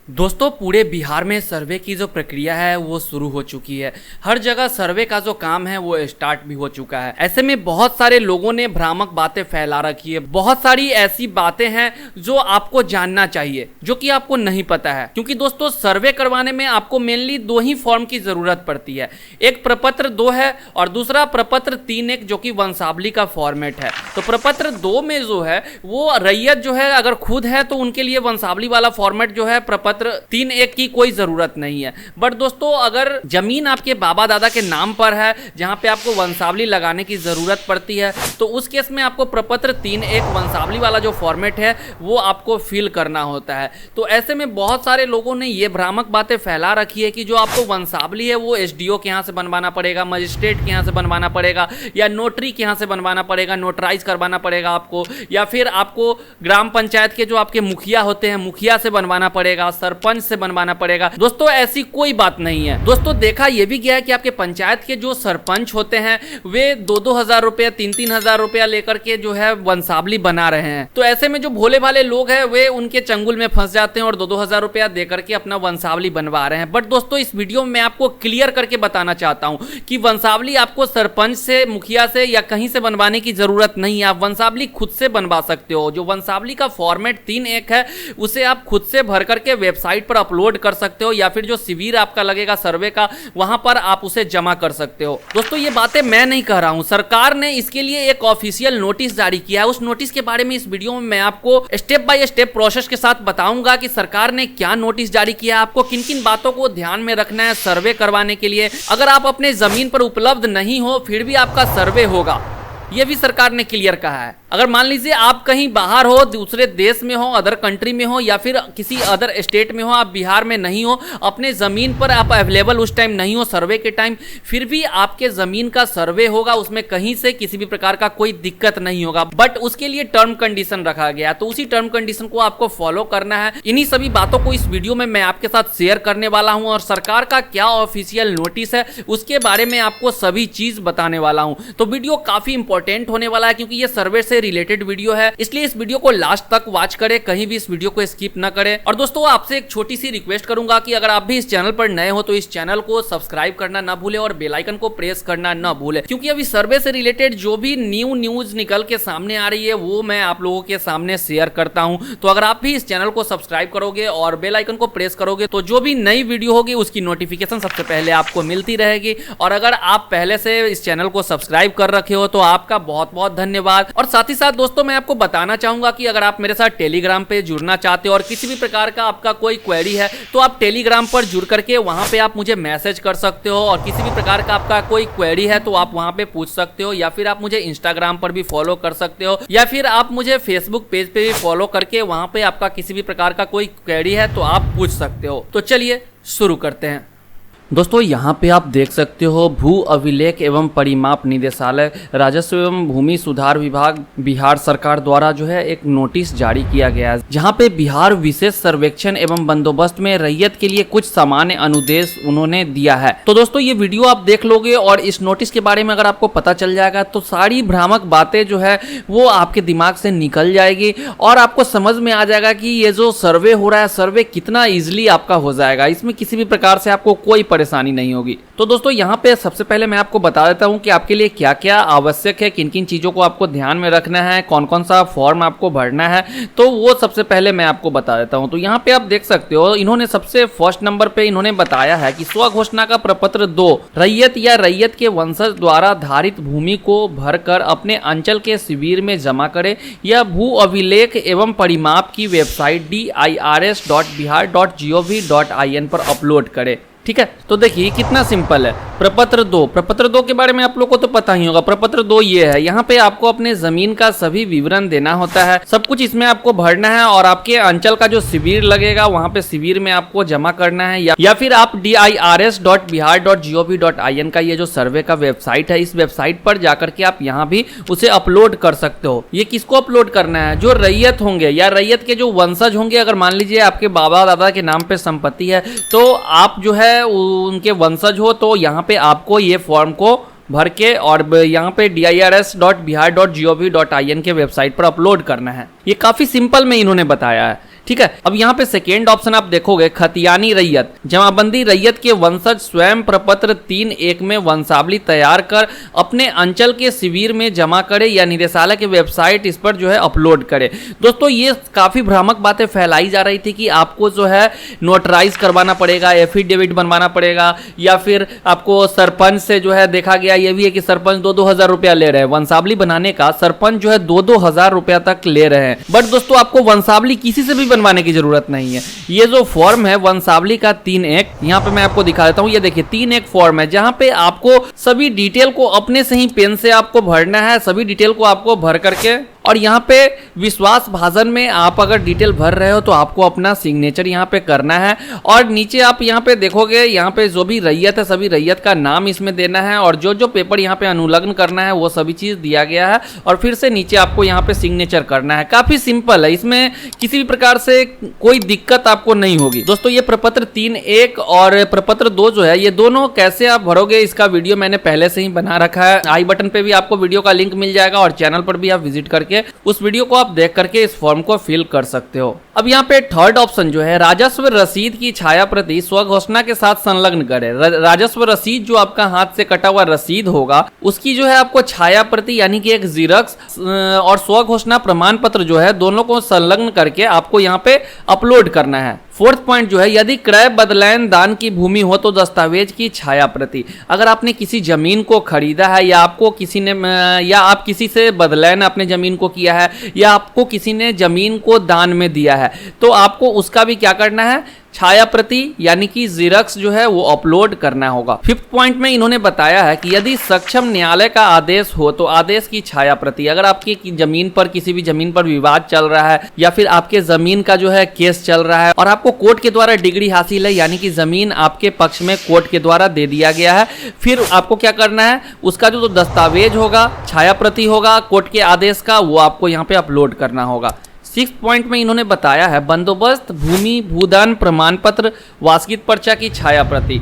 दोस्तों पूरे बिहार में सर्वे की जो प्रक्रिया है वो शुरू हो चुकी है। हर जगह सर्वे का जो काम है वो स्टार्ट भी हो चुका है। ऐसे में बहुत सारे लोगों ने भ्रामक बातें फैला रखी है। बहुत सारी ऐसी बातें हैं जो आपको जानना चाहिए, जो कि आपको नहीं पता है। क्योंकि दोस्तों सर्वे करवाने में आपको मेनली दो ही फॉर्म की जरूरत पड़ती है। एक प्रपत्र 2 है और दूसरा प्रपत्र 3-1 जो कि वंशावली का फॉर्मेट है। तो प्रपत्र 2 में जो है वो रैयत जो है अगर खुद है तो उनके लिए वंशावली वाला फॉर्मेट जो है प्रपत्र 3-1 की कोई जरूरत नहीं है। बट दोस्तों अगर जमीन आपके बाबा दादा के नाम पर है जहां पे आपको वंशावली लगाने की जरूरत पड़ती है तो उस केस में आपको प्रपत्र 3-1 वंशावली वाला जो फॉर्मेट है वो आपको फिल करना होता है। तो ऐसे में बहुत सारे लोगों ने ये भ्रामक बातें फैला रखी है कि जो आपको वंशावली है वो एसडीओ के यहाँ से बनवाना पड़ेगा, मजिस्ट्रेट के यहाँ से बनवाना पड़ेगा या नोटरी के यहाँ से बनवाना पड़ेगा, नोटराइज करवाना पड़ेगा आपको, या फिर आपको ग्राम पंचायत के जो आपके मुखिया होते हैं मुखिया से बनवाना पड़ेगा, सरपंच से बनवाना पड़ेगा। दोस्तों ऐसी कोई बात नहीं है। दोस्तों देखा यह भी गया है कि आपके पंचायत के जो सरपंच होते हैं वे 2-2 हजार रुपया 3-3 हजार रुपया लेकर के जो है वंशावली बना रहे हैं। तो ऐसे में जो भोले भाले लोग हैं वे उनके चंगुल में फंस जाते हैं और 2-2 हजार रुपया दे करके अपना वंशावली बनवा रहे हैं। बट दोस्तों इस वीडियो में मैं आपको क्लियर करके बताना चाहता हूं कि वंशावली आपको सरपंच से, मुखिया से या कहीं से बनवाने की जरूरत नहीं है। आप वंशावली खुद से बनवा सकते हो। जो वंशावली का फॉर्मेट 3-1 है उसे आप खुद से भर करके वेबसाइट पर अपलोड कर सकते हो या फिर जो शिविर आपका लगेगा सर्वे का वहां पर आप उसे जमा कर सकते हो। दोस्तों ये बातें मैं नहीं कह रहा हूं, सरकार ने इसके लिए एक ऑफिशियल नोटिस जारी किया है। उस नोटिस के बारे में इस वीडियो में मैं आपको स्टेप बाय स्टेप प्रोसेस के साथ बताऊंगा कि सरकार ने क्या नोटिस जारी किया, आपको किन किन बातों को ध्यान में रखना है सर्वे करवाने के लिए। अगर आप अपने जमीन पर उपलब्ध नहीं हो फिर भी आपका सर्वे होगा, यह भी सरकार ने क्लियर कहा है। अगर मान लीजिए आप कहीं बाहर हो, दूसरे देश में हो, अदर कंट्री में हो या फिर किसी अदर स्टेट में हो, आप बिहार में नहीं हो, अपने जमीन पर आप अवेलेबल उस टाइम नहीं हो सर्वे के टाइम, फिर भी आपके जमीन का सर्वे होगा, उसमें कहीं से किसी भी प्रकार का कोई दिक्कत नहीं होगा। बट उसके लिए टर्म कंडीशन रखा गया, तो उसी टर्म कंडीशन को आपको फॉलो करना है। इन्हीं सभी बातों को इस वीडियो में मैं आपके साथ शेयर करने वाला हूं और सरकार का क्या ऑफिशियल नोटिस है उसके बारे में आपको सभी चीज बताने वाला हूं। तो वीडियो काफी इंपॉर्टेंट होने वाला है क्योंकि ये सर्वे से रिलेटेड वीडियो है, इसलिए इस वीडियो को लास्ट तक वॉच करें, कहीं भी इस वीडियो को स्किप ना करें। और दोस्तों आपसे एक छोटी सी रिक्वेस्ट करूंगा कि अगर आप भी इस चैनल पर नए हो तो इस चैनल को सब्सक्राइब करना ना भूलें और बेल आइकन को प्रेस करना ना भूलें, क्योंकि अभी सर्वे से रिलेटेड जो भी न्यूज निकल के सामने आ रही है वो मैं आप लोगों के सामने शेयर करता हूं। तो अगर आप भी इस चैनल को सब्सक्राइब करोगे और बेल आइकन को प्रेस करोगे तो जो भी नई वीडियो होगी उसकी नोटिफिकेशन सबसे पहले आपको मिलती रहेगी। और अगर आप पहले से इस चैनल को सब्सक्राइब कर रखे हो तो आपका बहुत बहुत धन्यवाद। और साथ ही साथ दोस्तों मैं आपको बताना चाहूंगा कि अगर आप मेरे साथ टेलीग्राम पे जुड़ना चाहते हो और किसी भी प्रकार का आपका कोई क्वेरी है तो आप टेलीग्राम पर जुड़ करके वहां पे आप मुझे मैसेज कर सकते हो और किसी भी प्रकार का आपका कोई क्वेरी है तो आप वहां पे पूछ सकते हो, या फिर आप मुझे इंस्टाग्राम पर भी फॉलो कर सकते हो, या फिर आप मुझे फेसबुक पेज पे भी फॉलो करके वहां पे आपका किसी भी प्रकार का कोई क्वेरी है तो आप पूछ सकते हो। तो चलिए शुरू करते हैं। दोस्तों यहाँ पे आप देख सकते हो भू अभिलेख एवं परिमाप निदेशालय राजस्व एवं भूमि सुधार विभाग बिहार सरकार द्वारा जो है एक नोटिस जारी किया गया है, जहाँ पे बिहार विशेष सर्वेक्षण एवं बंदोबस्त में रैयत के लिए कुछ सामान्य अनुदेश उन्होंने दिया है। तो दोस्तों ये वीडियो आप देख लोगे और इस नोटिस के बारे में अगर आपको पता चल जाएगा तो सारी भ्रामक बातें जो है वो आपके दिमाग से निकल जाएगी और आपको समझ में आ जाएगा कि ये जो सर्वे हो रहा है सर्वे कितना ईजिली आपका हो जाएगा, इसमें किसी भी प्रकार से आपको कोई परेशानी नहीं होगी। तो दोस्तों यहाँ पे सबसे पहले मैं आपको बता देता हूँ कि आपके लिए क्या क्या आवश्यक है, किन किन चीज़ों को आपको ध्यान में रखना है, कौन कौन सा फॉर्म आपको भरना है, तो वो सबसे पहले मैं आपको बता देता हूँ। तो यहाँ पे आप देख सकते हो इन्होंने सबसे फर्स्ट नंबर पे इन्होंने बताया है कि स्व घोषणा का प्रपत्र 2 रैयत या रैयत के वंशज द्वारा धारित भूमि को भरकर अपने अंचल के शिविर में जमा करे या भू अभिलेख एवं परिमाप की वेबसाइट dirs.bihar.gov.in पर अपलोड करे। ठीक है, तो देखिए कितना सिंपल है। प्रपत्र 2 के बारे में आप लोगों को तो पता ही होगा। प्रपत्र 2 ये है, यहाँ पे आपको अपने जमीन का सभी विवरण देना होता है, सब कुछ इसमें आपको भरना है और आपके अंचल का जो शिविर लगेगा वहाँ पे शिविर में आपको जमा करना है, या फिर आप dirs.bihar.gov.in का ये जो सर्वे का वेबसाइट है इस वेबसाइट पर जाकर के आप यहाँ भी उसे अपलोड कर सकते हो। ये किसको अपलोड करना है? जो रैयत होंगे या रैयत के जो वंशज होंगे। अगर मान लीजिए आपके बाबा दादा के नाम पे संपत्ति है तो आप जो है उनके वंशज हो तो यहाँ पे आपको ये फॉर्म को भर के और यहाँ पे dirs.bihar.gov.in के वेबसाइट पर अपलोड करना है। ये काफ़ी सिंपल में इन्होंने बताया है। ठीक है। अब यहाँ पे सेकेंड ऑप्शन आप देखोगे, खतियानी रैयत, जमाबंदी रैयत के वंशज स्वयं प्रपत्र 3(1) में वंशावली तैयार कर अपने अंचल के शिविर में जमा करे या निदेशालय के वेबसाइट इस पर जो है अपलोड करे। दोस्तों ये काफी भ्रामक बातें फैलाई जा रही थी कि आपको जो है नोटराइज करवाना पड़ेगा, एफिडेविट बनवाना पड़ेगा, या फिर आपको सरपंच से जो है, देखा गया ये भी है कि सरपंच 2-2 हजार रुपया ले रहे हैं वंशावली बनाने का, सरपंच जो है 2-2 हजार रुपया तक ले रहे हैं। बट दोस्तों आपको वंशावली किसी से भी बनवाने की जरूरत नहीं है। ये जो फॉर्म है वंशावली का 3(1), यहाँ पे मैं आपको दिखा देता हूँ, ये देखिए 3(1) फॉर्म है, जहाँ पे आपको सभी डिटेल को अपने से ही पेन से आपको भरना है, सभी डिटेल को आपको भर करके, और यहाँ पे विश्वास भाजन में आप अगर डिटेल भर रहे हो तो आपको अपना सिग्नेचर यहाँ पे करना है। और नीचे आप यहाँ पे देखोगे, यहाँ पे जो भी रैयत है सभी रैयत का नाम इसमें देना है, और जो जो पेपर यहाँ पे अनुलग्न करना है वो सभी चीज दिया गया है, और फिर से नीचे आपको यहाँ पे सिग्नेचर करना है। काफी सिंपल है, इसमें किसी भी प्रकार से कोई दिक्कत आपको नहीं होगी। दोस्तों ये प्रपत्र 3(1) और प्रपत्र 2 जो है, ये दोनों कैसे आप भरोगे इसका वीडियो मैंने पहले से ही बना रखा है। आई बटन पे भी आपको वीडियो का लिंक मिल जाएगा, और चैनल पर भी आप विजिट करके उस वीडियो को आप देख करके इस फॉर्म को फिल कर सकते हो। अब यहाँ पे थर्ड ऑप्शन जो है, राजस्व रसीद की छाया प्रति स्वघोषणा के साथ संलग्न करें। राजस्व रसीद जो आपका हाथ से कटा हुआ रसीद होगा उसकी जो है आपको छाया प्रति यानी कि एक जीरक्स और स्वघोषणा प्रमाण पत्र जो है दोनों को संलग्न करके आपको यहाँ पे अपलोड करना है। फोर्थ पॉइंट जो है, यदि क्रय बदलैन दान की भूमि हो तो दस्तावेज की छाया प्रति। अगर आपने किसी जमीन को खरीदा है, या आपको किसी ने, या आप किसी से बदलैन अपने जमीन को किया है, या आपको किसी ने जमीन को दान में दिया है, तो आपको उसका भी क्या करना है, छाया प्रति यानी कि जीरक्स जो है वो अपलोड करना होगा। फिफ्थ पॉइंट में इन्होंने बताया है कि यदि सक्षम न्यायालय का आदेश हो तो आदेश की छाया प्रति। अगर आपकी जमीन पर, किसी भी जमीन पर विवाद चल रहा है, या फिर आपके जमीन का जो है केस चल रहा है, और आपको कोर्ट के द्वारा डिग्री हासिल है, यानी कि जमीन आपके पक्ष में कोर्ट के द्वारा दे दिया गया है, फिर आपको क्या करना है, उसका जो दस्तावेज होगा, छाया प्रति होगा कोर्ट के आदेश का, वो आपको यहाँ पे अपलोड करना होगा। 6th पॉइंट में इन्होंने बताया है, बंदोबस्त भूमि भूदान प्रमाण पत्र वास्कित पर्चा की छाया प्रति।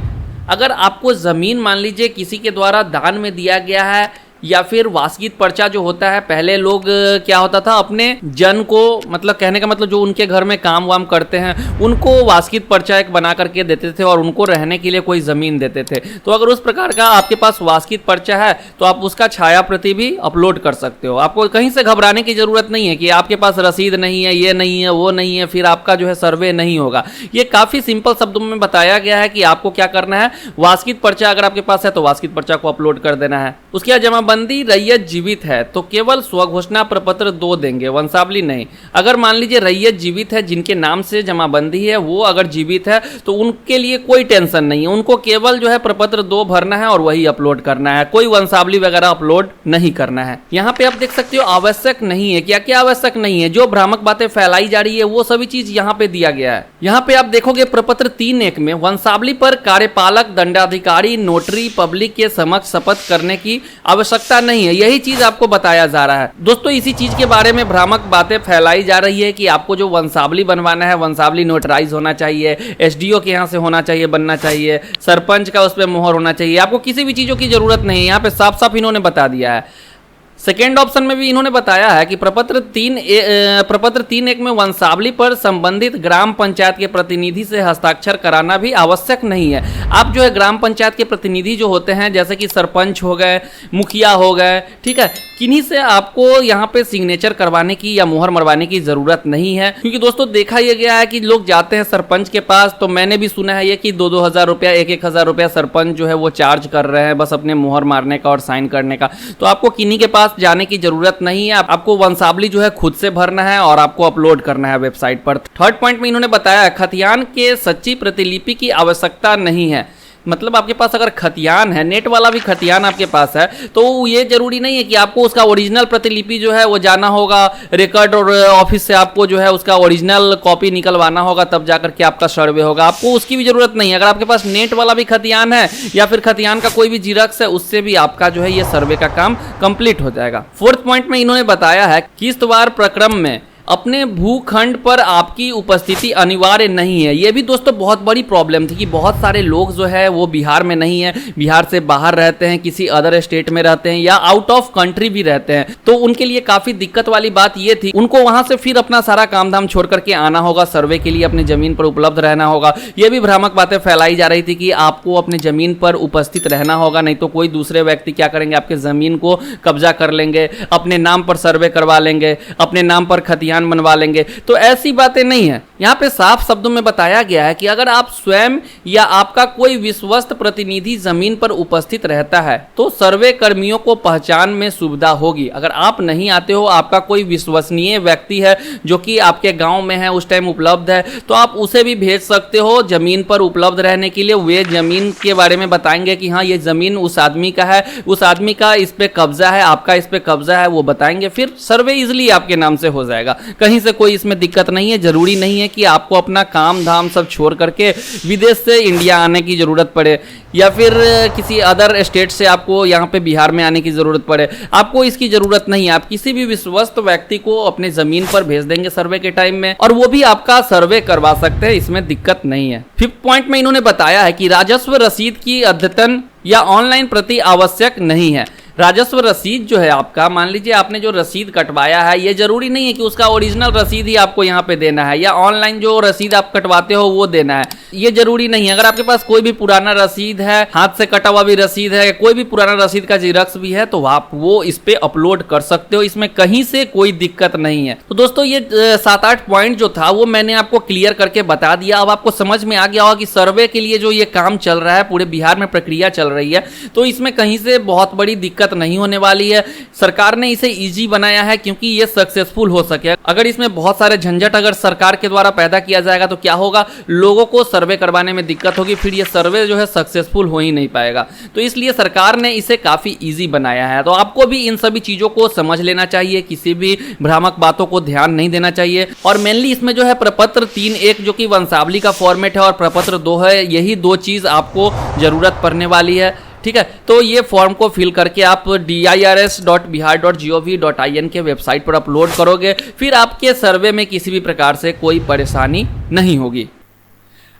अगर आपको जमीन मान लीजिए किसी के द्वारा दान में दिया गया है, या फिर वास्कित पर्चा जो होता है, पहले लोग क्या होता था अपने जन को, मतलब कहने का मतलब जो उनके घर में काम वाम करते हैं उनको वास्कित पर्चा एक बना करके देते थे, और उनको रहने के लिए कोई जमीन देते थे। तो अगर उस प्रकार का आपके पास वास्कित पर्चा है तो आप उसका छाया प्रति भी अपलोड कर सकते हो। आपको कहीं से घबराने की जरूरत नहीं है कि आपके पास रसीद नहीं है, ये नहीं है, वो नहीं है, फिर आपका जो है सर्वे नहीं होगा। ये काफी सिंपल शब्दों में बताया गया है कि आपको क्या करना है, वास्कित पर्चा अगर आपके पास है तो वास्कित पर्चा को अपलोड कर देना है। उसके बाद जमाबंदी रैयत जीवित है तो केवल स्वघोषणा प्रपत्र 2 देंगे, वंशावली नहीं। अगर मान लीजिए रैयत जीवित है, जिनके नाम से जमाबंदी है वो अगर जीवित है तो उनके लिए कोई टेंशन नहीं है, उनको केवल जो है प्रपत्र 2 भरना है और वही अपलोड करना है, कोई वंशावली वगैरह अपलोड नहीं करना है। यहाँ पे आप देख सकते हो आवश्यक नहीं है, क्या क्या आवश्यक नहीं है, जो भ्रामक बातें फैलाई जा रही है वो सभी चीज यहाँ पे दिया गया है। यहाँ पे आप देखोगे प्रपत्र 3(1) में वंशावली पर कार्यपालक, दंडाधिकारी, नोटरी पब्लिक के समक्ष शपथ करने की आवश्यकता नहीं है, यही चीज आपको बताया जा रहा है। दोस्तों इसी चीज के बारे में भ्रामक बातें फैलाई जा रही है कि आपको जो वंशावली बनवाना है, वंशावली नोटराइज होना चाहिए, एसडीओ के यहाँ से होना चाहिए, बनना चाहिए, सरपंच का उस पर मोहर होना चाहिए, आपको किसी भी चीजों की जरूरत नहीं है। यहाँ पे साफ साफ इन्होंने बता दिया है। सेकेंड ऑप्शन में भी इन्होंने बताया है कि प्रपत्र 3(1) में वंशावली पर संबंधित ग्राम पंचायत के प्रतिनिधि से हस्ताक्षर कराना भी आवश्यक नहीं है। आप जो है ग्राम पंचायत के प्रतिनिधि जो होते हैं, जैसे कि सरपंच हो गए, मुखिया हो गए, ठीक है, किन्हीं से आपको यहाँ पे सिग्नेचर करवाने की या मुहर मरवाने की जरूरत नहीं है। क्योंकि दोस्तों देखा यह गया है कि लोग जाते हैं सरपंच के पास, तो मैंने भी सुना है ये कि 2-2 हजार रुपया, 1-1 हजार रुपया सरपंच जो है वो चार्ज कर रहे हैं बस अपने मुहर मारने का और साइन करने का। तो आपको किन्हीं के पास जाने की जरूरत नहीं है, आपको वंशावली जो है खुद से भरना है और आपको अपलोड करना है वेबसाइट पर। थर्ड पॉइंट में इन्होंने बताया खतियान के सच्ची प्रतिलिपि की आवश्यकता नहीं है। मतलब आपके पास अगर खतियान है, नेट वाला भी खतियान आपके पास है, तो ये जरूरी नहीं है कि आपको उसका ओरिजिनल प्रतिलिपि जो है वो जाना होगा रिकॉर्ड और ऑफिस से आपको जो है उसका ओरिजिनल कॉपी निकलवाना होगा, तब जाकर के आपका सर्वे होगा। आपको उसकी भी जरूरत नहीं है। अगर आपके पास नेट वाला भी खतियान है या फिर खतियान का कोई भी जीरक्स है, उससे भी आपका जो है ये सर्वे का काम कंप्लीट हो जाएगा। फोर्थ पॉइंट में इन्होंने बताया है किस्तवार प्रक्रम में अपने भूखंड पर आपकी उपस्थिति अनिवार्य नहीं है। ये भी दोस्तों बहुत बड़ी प्रॉब्लम थी कि बहुत सारे लोग जो है वो बिहार में नहीं है, बिहार से बाहर रहते हैं, किसी अदर स्टेट में रहते हैं या आउट ऑफ कंट्री भी रहते हैं, तो उनके लिए काफी दिक्कत वाली बात ये थी, उनको वहां से फिर अपना सारा काम धाम छोड़ करके आना होगा, सर्वे के लिए अपनी जमीन पर उपलब्ध रहना होगा। ये भी भ्रामक बातें फैलाई जा रही थी कि आपको अपने जमीन पर उपस्थित रहना होगा, नहीं तो कोई दूसरे व्यक्ति क्या करेंगे, आपके जमीन को कब्जा कर लेंगे, अपने नाम पर सर्वे करवा लेंगे, अपने नाम पर खतियान बनवा लेंगे। तो ऐसी बातें नहीं है। यहाँ पे साफ शब्दों में बताया गया है कि अगर आप स्वयं या आपका कोई विश्वस्त प्रतिनिधि जमीन पर उपस्थित रहता है तो सर्वे कर्मियों को पहचान में सुविधा होगी। अगर आप नहीं आते हो, आपका कोई विश्वसनीय व्यक्ति है जो कि आपके गांव में है, उस टाइम उपलब्ध है, तो आप उसे भी भेज सकते हो जमीन पर उपलब्ध रहने के लिए। वे जमीन के बारे में बताएंगे कि हाँ ये जमीन उस आदमी का है, उस आदमी का इस पे कब्जा है, आपका इस पे कब्जा है, वो बताएंगे, फिर सर्वे इजिली आपके नाम से हो जाएगा। कहीं से कोई इसमें दिक्कत नहीं है। जरूरी नहीं है कि आपको अपना काम धाम सब छोड़ करके विदेश से इंडिया आने की जरूरत पड़े या फिर किसी अदर स्टेट से आपको यहाँ पे बिहार में आने की जरूरत पड़े। आपको इसकी जरूरत नहीं है। आप किसी भी विश्वस्त व्यक्ति को अपने जमीन पर भेज देंगे सर्वे के टाइम में और वो भी आपका सर्वे करवा सकते हैं, इसमें दिक्कत नहीं है। 5th पॉइंट में इन्होंने बताया है कि राजस्व रसीद की अद्यतन या ऑनलाइन प्रति आवश्यक नहीं है। राजस्व रसीद जो है आपका, मान लीजिए आपने जो रसीद कटवाया है, ये जरूरी नहीं है कि उसका ओरिजिनल रसीद ही आपको यहाँ पे देना है या ऑनलाइन जो रसीद आप कटवाते हो वो देना है, ये जरूरी नहीं है। अगर आपके पास कोई भी पुराना रसीद है, हाथ से कटा हुआ भी रसीद है, कोई भी पुराना रसीद का जिरक्स भी है, तो आप वो इस पे अपलोड कर सकते हो, इसमें कहीं से कोई दिक्कत नहीं है। तो दोस्तों ये 7-8 पॉइंट जो था वो मैंने आपको क्लियर करके बता दिया। अब आपको समझ में आ गया होगा कि सर्वे के लिए जो ये काम चल रहा है, पूरे बिहार में प्रक्रिया चल रही है, तो इसमें कहीं से बहुत बड़ी दिक्कत नहीं होने वाली है। सरकार ने इसे इजी बनाया है क्योंकि ये सक्सेसफुल हो सके। अगर इसमें बहुत सारे झंझट अगर सरकार के द्वारा पैदा किया जाएगा तो क्या होगा, लोगों को सर्वे करवाने में दिक्कत होगी, फिर ये सर्वे जो है सक्सेसफुल हो ही नहीं पाएगा। तो इसलिए सरकार ने इसे काफी इजी बनाया है। तो आपको भी इन सभी चीजों को समझ लेना चाहिए, किसी भी भ्रामक बातों को ध्यान नहीं देना चाहिए। और मेनली इसमें जो है प्रपत्र 3.1 जो कि वंशावली का फॉर्मेट है और प्रपत्र 2 है, यही 2 चीज आपको जरूरत पड़ने वाली है। ठीक है, तो ये फॉर्म को फिल करके आप dirs.bihar.gov.in के वेबसाइट पर अपलोड करोगे, फिर आपके सर्वे में किसी भी प्रकार से कोई परेशानी नहीं होगी।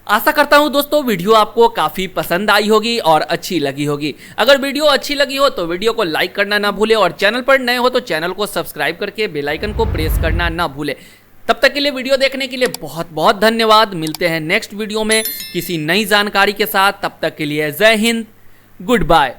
आशा करता हूं दोस्तों वीडियो आपको काफ़ी पसंद आई होगी और अच्छी लगी होगी। अगर वीडियो अच्छी लगी हो तो वीडियो को लाइक करना ना भूले और चैनल पर नए हो तो चैनल को सब्सक्राइब करके बेल आइकन को प्रेस करना ना भूले। तब तक के लिए वीडियो देखने के लिए बहुत बहुत धन्यवाद। मिलते हैं नेक्स्ट वीडियो में किसी नई जानकारी के साथ। तब तक के लिए जय हिंद, गुड बाय।